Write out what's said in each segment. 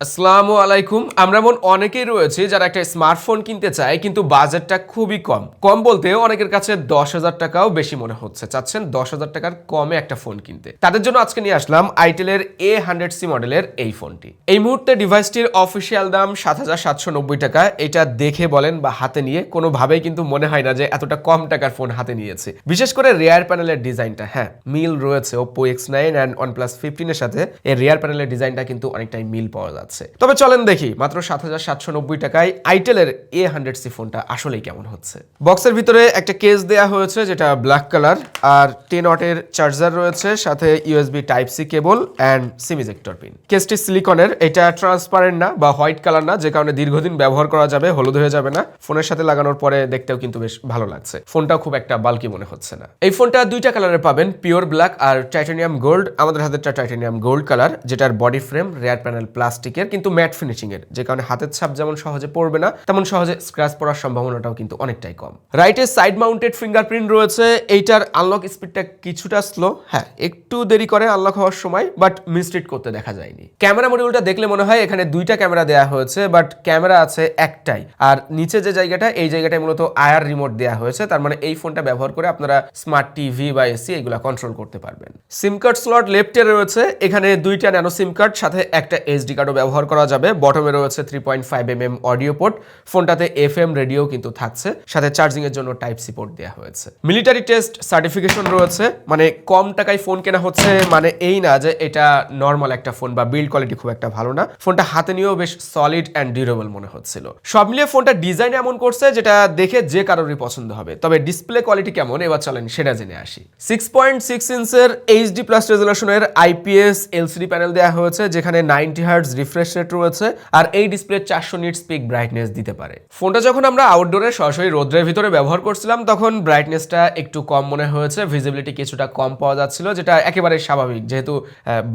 আসসালামু আলাইকুম। আমরা এমন অনেকেই রয়েছে যারা একটা স্মার্টফোন কিনতে চায় কিন্তু বাজেটটা খুবই কম। কম বলতে অনেকের কাছে 10,000 টাকাও বেশি মনে হচ্ছে। চাচ্ছেন 10,000 টাকার কমে একটা ফোন কিনতে। তাদের জন্য আজকে নিয়ে আসলাম আইটেলের A100C মডেলের এই ফোনটি। এই মুহূর্তে ডিভাইসটির অফিসিয়াল দাম 7,790 টাকা। এটা দেখে বলেন বা হাতে নিয়ে কোনোভাবেই কিন্তু মনে হয় না যে এতটা কম টাকার ফোন হাতে নিয়েছে। বিশেষ করে রিয়ার প্যানেলের ডিজাইনটা হ্যাঁ মিল রয়েছে Oppo X9 অ্যান্ড OnePlus 15 এর সাথে এই রিয়ার প্যানেলের ডিজাইনটা কিন্তু অনেকটাই মিল পাওয়া যায়। তবে চলেন দেখি মাত্র 7,790 টাকায় আইটেলের A100C ফোনটা আসলেই কেমন হচ্ছে। বক্সের ভিতরে একটা কেস দেয়া হয়েছে যেটা ব্ল্যাক কালার, আর 10 ওয়াটের চার্জার রয়েছে, সাথে USB type C cable and SIM ejector pin. কেসটি সিলিকনের, এটা ট্রান্সপারেন্ট না বা হোয়াইট কালার না, যে কারণে দীর্ঘদিন ব্যবহার করা যাবে, হলুদ হয়ে যাবে না। ফোনের সাথে লাগানোর পরে দেখতেও কিন্তু বেশ ভালো লাগছে। ফোনটাও খুব একটা বাল্কি মনে হচ্ছে না। এই ফোনটা দুইটা কালারে পাবেন, পিওর ব্ল্যাক আর টাইটানিয়াম গোল্ড। আমাদের হাতেরটা টাইটানিয়াম গোল্ড কালার, যেটার বডি ফ্রেম রিয়ার প্যানেল প্লাস্টিকের কিন্তু ম্যাট ফিনিশিং এর, যে কারণে হাতের ছাপ যেমন সহজে পড়বে না তেমন সহজে স্ক্র্যাচ পড়ার সম্ভাবনাটাও কিন্তু অনেকটাই কম। রাইটে সাইড মাউন্টেড ফিঙ্গারপ্রিন্ট রয়েছে। এইটার আনলক স্পিডটা কিছুটা স্লো, হ্যাঁ একটু দেরি করে আনলক হওয়ার সময়, বাট মিসরিড করতে দেখা যায়নি। ক্যামেরা মডিউলটা দেখলে মনে হয় এখানে দুইটা ক্যামেরা দেয়া হয়েছে, বাট ক্যামেরা আছে একটাই। আর নিচে যে জায়গাটা, এই জায়গাটায় মূলত আয়ার রিমোট দেয়া হয়েছে। তার মানে এই ফোনটা ব্যবহার করে আপনারা স্মার্ট টিভি বা এসি এগুলা কন্ট্রোল করতে পারবেন। সিম কার্ড স্লট লেফটে রয়েছে, এখানে দুইটা ন্যানো সিম কার্ড, সাথে একটা এসডি কার্ডও ব্যবহার করা যাবে। বটমে রয়েছে 3.5mm অডিও পোর্ট। ফোনটাতে FM রেডিও কিন্তু থাকছে, সাথে চার্জিং এর জন্য টাইপ সি পোর্ট দেওয়া হয়েছে। মিলিটারি টেস্ট সার্টিফিকেশন রয়েছে। মানে কম টাকায় ফোন কেনা হচ্ছে মানে এই না যে এটা নর্মাল একটা ফোন বা বিল্ড কোয়ালিটি খুব একটা ভালো না। ফোনটা হাতে নিয়েও বেশ সলিড অ্যান্ড ডিউরেবল মনে হচ্ছিল। সব মিলিয়ে ফোনটা ডিজাইন এমন করছে যেটা দেখে যে কারোরই পছন্দ হবে। তবে ডিসপ্লে কোয়ালিটি কেমন এবার চলেন সেটা জেনে আসি। 6.6 ইঞ্চের HD+ রেজোলিউশনের IPS LCD প্যানেল দেওয়া হয়েছে, যেখানে 90 হার্টজ রিফ্রেশ রেট রয়েছে, আর এই ডিসপ্লে 400 নিটস পিক ব্রাইটনেস দিতে পারে। ফোনটা যখন আমরা আউটডোরে সরাসরি রোদ্রের ভিতরে ব্যবহার করছিলাম তখন ব্রাইটনেসটা একটু কম মনে হয়েছে, ভিজিবিলিটি কিছুটা কম পাওয়া যাচ্ছিল, যেটা একেবারে স্বাভাবিক যেহেতু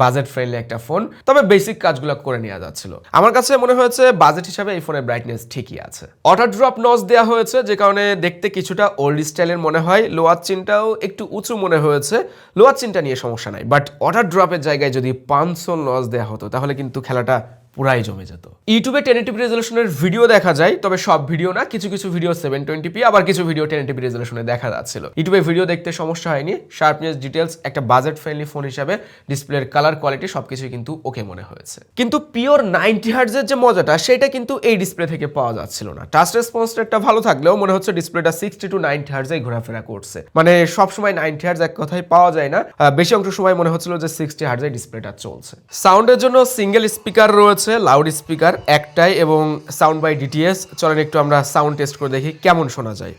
বাজেট ফ্রেন্ডলি একটা ফোন। তবে বেসিক কাজগুলো করে নেওয়া যাচ্ছিল। আমার কাছে মনে হয়েছে বাজেট হিসাবে এই ফোনের ব্রাইটনেস ঠিকই আছে। অটো ড্রপ নচ দেওয়া হয়েছে, যে কারণে দেখতে কিছুটা ওল্ড স্টাইলের মনে হয়। লোয়ার চিনটাও একটু উঁচু মনে হয়েছে। লোয়ার চিনটা নিয়ে সমস্যা নাই, বাট অটো ড্রপের জায়গায় যদি 500 নচ দেওয়া হতো তাহলে কিন্তু খেলাটা পুরাই জমে যেত। ইউটিউবে 1080p রেজোলিউশনের ভিডিও দেখা যায়, তবে সব ভিডিও না, কিছু কিছু ভিডিও 720p, আবার কিছু ভিডিও 1080p রেজোলিউশনে দেখা যাচ্ছিল। ইউটিউবে ভিডিও দেখতে সমস্যা হয়নি। শার্পনেস, ডিটেলস, একটা বাজেট ফ্রেন্ডলি ফোন হিসাবে ডিসপ্লের কালার কোয়ালিটি সবকিছুই কিন্তু ওকে মনে হয়েছে। কিন্তু পিওর 90 হার্টজের যে মজাটা সেটা কিন্তু এই ডিসপ্লে থেকে পাওয়া যাচ্ছিল না। টাচ রেসপন্সটা একটা ভালো থাকলেও মনে হচ্ছে ডিসপ্লেটা 60 to 90 হার্টজেই ঘোরাফেরা করছে। মানে সবসময় 90 হার্টজ এক কথায় পাওয়া যায় না, বেশি অংশ সময় মনে হচ্ছিল যে 60 হার্টজে ডিসপ্লেটা চলছে। সাউন্ডের জন্য সিঙ্গেল স্পিকার রয়েছে, লাউড স্পিকার একটাই, এবং সাউন্ড বাই ডিটিএস। চলেন একটু আমরা সাউন্ড টেস্ট করে দেখি কেমন শোনা যায়।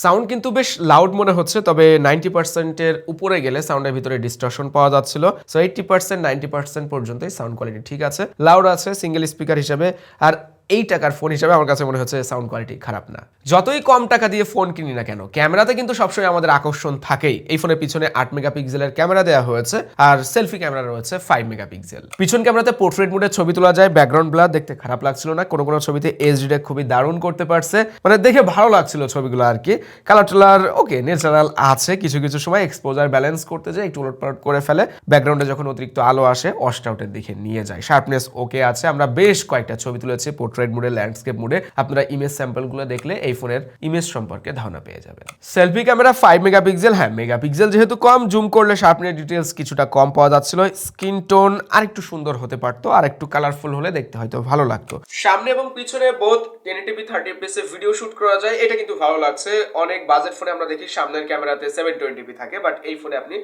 সাউন্ড কিন্তু বেশ লাউড মনে হচ্ছে, তবে 90%-এর উপরে গেলে সাউন্ডের ভিতরে ডিস্টরশন পাওয়া যাচ্ছিল। সো 80% 90% পর্যন্তই সাউন্ড কোয়ালিটি ঠিক আছে, লাউড আছে সিঙ্গেল স্পিকার হিসেবে। আর এই টাকার ফোন হিসেবে আমার কাছে মনে হচ্ছে সাউন্ড কোয়ালিটি খারাপ না। যতই কম টাকা দিয়ে ফোন কিনি না কেন, ক্যামেরাতে কিন্তু সবসময় আমাদের আকর্ষণ থাকেই। এই ফোনের পিছনে 8 মেগাপিক্সেলের ক্যামেরা দেওয়া হয়েছে, আর সেলফি ক্যামেরা রয়েছে 5 মেগাপিক্সেল। পিছন ক্যামেরাতে পোর্ট্রেট মোডে ছবি তোলা যায়, ব্যাকগ্রাউন্ড ব্লার দেখতে খারাপ লাগছিল না। কোনো কোনো ছবিতে এইচডিটা খুবই দারুণ করতে পারছে, মানে দেখে ভালো লাগছিল ছবিগুলো আর কি। কালার টালার ওকে ন্যাচারাল আছে, কিছু কিছু সময় এক্সপোজার ব্যালেন্স করতে যায় একটু উলটপালট করে ফেলে। ব্যাকগ্রাউন্ডে যখন অতিরিক্ত আলো আসে ওয়াশড আউটের দিকে নিয়ে যায়। শার্পনেস ওকে আছে। আমরা বেশ কয়েকটা ছবি তুলেছি পোর্ট্রেট মোডে, ল্যান্ডস্কেপ মোডে। আপনারা ইমেজ স্যাম্পলগুলো দেখলে এই ফোনের ইমেজ সম্পর্কে ধারণা পেয়ে যাবেন। সেলফি ক্যামেরা 5 মেগাপিক্সেল, হ্যাঁ মেগাপিক্সেল যেহেতু কম, জুম করলে শার্পনেস ডিটেলস কিছুটা কম পাওয়া যাচ্ছিল। স্কিন টোন আরেকটু সুন্দর হতে পারতো, আর একটু কালারফুল হলে দেখতে হয়তো ভালো লাগতো। সামনে এবং পিছনে বোথ 1080p 30fps এ ভিডিও শুট করা যায়, এটা কিন্তু ভালো লাগছে। অনেক বাজেট ফোনে আমরা দেখি সামনের ক্যামেরাতে 720p থাকে, বাট এই ফোনে আপনি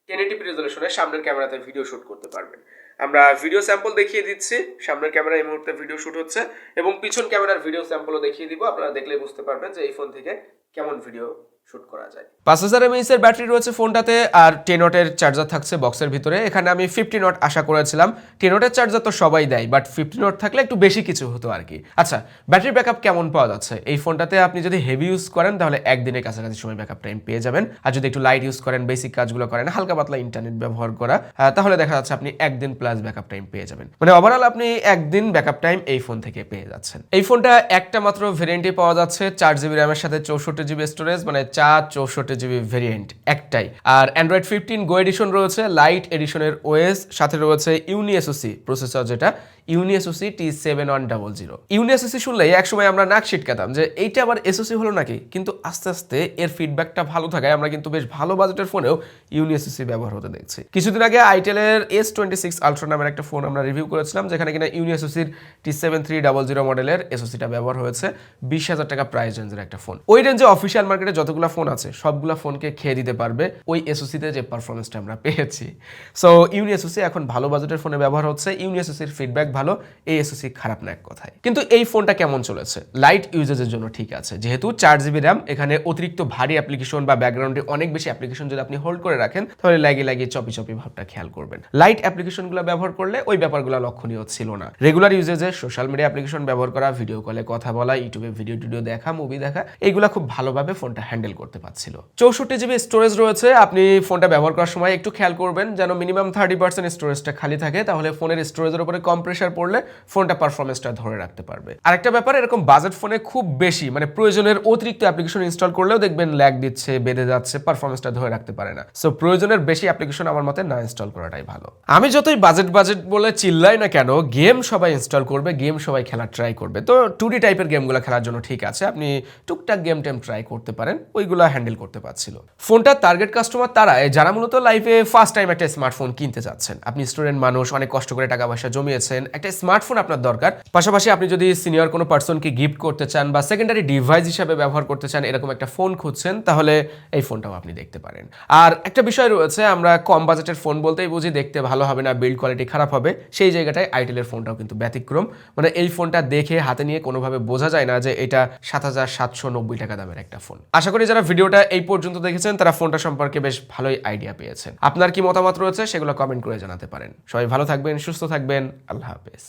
1080p রেজোলিউশনে সামনের ক্যামেরাতে ভিডিও শুট করতে পারবেন। আমরা ভিডিও স্যাম্পল দেখিয়ে দিচ্ছি। সামনের ক্যামেরা এই মুহূর্তে ভিডিও শুট হচ্ছে, এবং পিছন ক্যামেরার ভিডিও স্যাম্পলও দেখিয়ে দিব। আপনারা দেখলে বুঝতে পারবেন যে এই ফোন থেকে কেমন ভিডিও শুট করা যায়। 5000 mAh এর ব্যাটারি রয়েছে ফোনটাতে, আর 10 ওয়াটের চার্জার থাকছে বক্সের ভিতরে। এখানে আমি 15 ওয়াট আশা করেছিলাম। 10 ওয়াটের চার্জার তো সবাই দেয়, বাট 15 ওয়াট থাকলে একটু বেশি কিছু হতো আর কি। আচ্ছা, ব্যাটারি ব্যাকআপ কেমন পাওয়া যাচ্ছে? এই ফোনটাতে আপনি যদি হেভি ইউজ করেন তাহলে একদিনের কাছাকাছি সময় ব্যাকআপ টাইম পেয়ে যাবেন, আর যদি একটু লাইট ইউজ করেন, বেসিক কাজগুলো করেন, হালকা পাতলা ইন্টারনেট ব্যবহার করা, তাহলে দেখা যাচ্ছে আপনি একদিন প্লাস ব্যাকআপ টাইম পেয়ে যাবেন। মানে ওভারঅল আপনি একদিন ব্যাকআপ টাইম এই ফোন থেকে পেয়ে যাচ্ছেন। এই ফোনটা একটা মাত্র ভেরিয়েন্টে পাওয়া যাচ্ছে, 4GB র্যামের সাথে 64GB স্টোরেজ, মানে 64GB ভেরিয়েন্ট একটাই। আর অ্যান্ড্রয়েড 15 গো এডিশন রয়েছে, লাইট এডিশনের ওএস, সাথে রয়েছে ইউনিএসওসি প্রসেসর, যেটা ইউনিএসওসি T7100। ইউনিএসওসি শুনলেই একসময় আমরা নাক ছিটকাতাম যে এইটা আবার এসওসি হলো নাকি, কিন্তু আস্তে আস্তে এর ফিডব্যাকটা ভালো থাকায় আমরা কিন্তু বেশ ভালো বাজেটের ফোনেও ইউনিএসওসি ব্যবহার হতে দেখছি। কিছুদিন আগে আইটেলের S26 আলট্রা নামের একটা ফোন আমরা রিভিউ করেছিলাম, যেখানে কিনা ইউনিএসওসির T7300 মডেলের এসওসিটা ব্যবহার হয়েছে। 20,000 টাকা প্রাইস রেঞ্জের একটা ফোন। ওই রেঞ্জে অফিসিয়াল মার্কেটে যতগুলো ফোন আছে সবগুলো ফোনকে খেয়ে দিতে পারবে ওই এসওসিতে যে পারফরমেন্সটা আমরা পেয়েছি। সো ইউনিএসওসি এখন ভালো বাজেটের ফোনে ব্যবহার হচ্ছে, ইউনিএসওসির ফিডব্যাক ভালো, এই এসওসি খারাপ না এক কথায়। কিন্তু এই ফোনটা কেমন চলেছে? লাইট ইউজেজের জন্য ঠিক আছে, যেহেতু 4GB র্যাম, এখানে অতিরিক্ত ভারী অ্যাপ্লিকেশন বা ব্যাকগ্রাউন্ডে অনেক বেশি অ্যাপ্লিকেশন যদি আপনি হোল্ড করে রাখেন তাহলে লাগিয়ে চপি ভাবটা খেয়াল করবেন। লাইট অ্যাপ্লিকেশনগুলো ব্যবহার করলে ওই ব্যাপারগুলো লক্ষণীয় ছিল না। রেগুলার ইউজেজে সোশ্যাল মিডিয়া অ্যাপ্লিকেশন ব্যবহার করা, ভিডিও কলে কথা বলা, ইউটিউবে ভিডিও দেখা, মুভি দেখা, এইগুলা খুব ভালোভাবে ফোনটা হ্যান্ডেল করতে পারছিল। 64GB স্টোরেজ রয়েছে। আপনি ফোনটা ব্যবহার করার সময় একটু খেয়াল করবেন যেন মিনিমাম 30% স্টোরেজটা খালি থাকে, তাহলে ফোনের স্টোরেজের উপরে কম প্রেশার পড়লে ফোনটা পারফরমেন্সটা ধরে রাখতে পারবে। আরেকটা ব্যাপার, এরকম বাজেট ফোনে খুব বেশি মানে প্রয়োজনের অতিরিক্ত অ্যাপ্লিকেশন ইনস্টল করলেও দেখবেন ল্যাগ দিচ্ছে, বেঁধে যাচ্ছে, পারফরমেন্সটা ধরে রাখতে পারে না। সো প্রয়োজনের বেশি অ্যাপ্লিকেশন আমার মতে না ইনস্টল করাটাই ভালো। আমি যতই বাজেট বলে চিল্লাই না কেন, গেম সবাই ইনস্টল করবে, গেম সবাই খেলার ট্রাই করবে। তো 2D টাইপের গেমগুলো খেলার জন্য ঠিক আছে, আপনি টুকটাক গেম ট্রাই করতে পারেন, ওইগুলো হ্যান্ডেল করতে পারছিল। ফোনটা টার্গেট কাস্টমার তারাই যারা মূলত লাইফে ফার্স্ট টাইম একটা স্মার্টফোন কিনতে যাচ্ছেন। আপনি স্টুডেন্ট মানুষ, অনেক কষ্ট করে টাকা পয়সা জমিয়েছেন, একটা স্মার্টফোন আপনার দরকার। পাশাপাশি আপনি যদি সিনিয়র কোনো পার্সনকে গিফট করতে চান বা সেকেন্ডারি ডিভাইস হিসেবে ব্যবহার করতে চান, এরকম একটা ফোন খুঁজছেন, তাহলে এই ফোনটাও আপনি দেখতে পারেন। আর একটা বিষয় রয়েছে, আমরা কম বাজেটের ফোন বলতেই বুঝি দেখতে ভালো হবে না, বিল্ড কোয়ালিটি খারাপ হবে, সেই জায়গাটায় আইটেলের ফোনটাও কিন্তু ব্যতিক্রম। মানে এই ফোনটা দেখে হাতে নিয়ে কোনোভাবে বোঝা যায় না যে এটা 7,790 টাকা দামের একটা ফোন। আশা করি যারা ভিডিওটা এই পর্যন্ত দেখেছেন তারা ফোনটা সম্পর্কে বেশ ভালোই আইডিয়া পেয়েছেন। আপনার কি মতামত রয়েছে সেগুলো কমেন্ট করে জানাতে পারেন। সবাই ভালো থাকবেন, সুস্থ থাকবেন, আল্লাহ হাফেজ।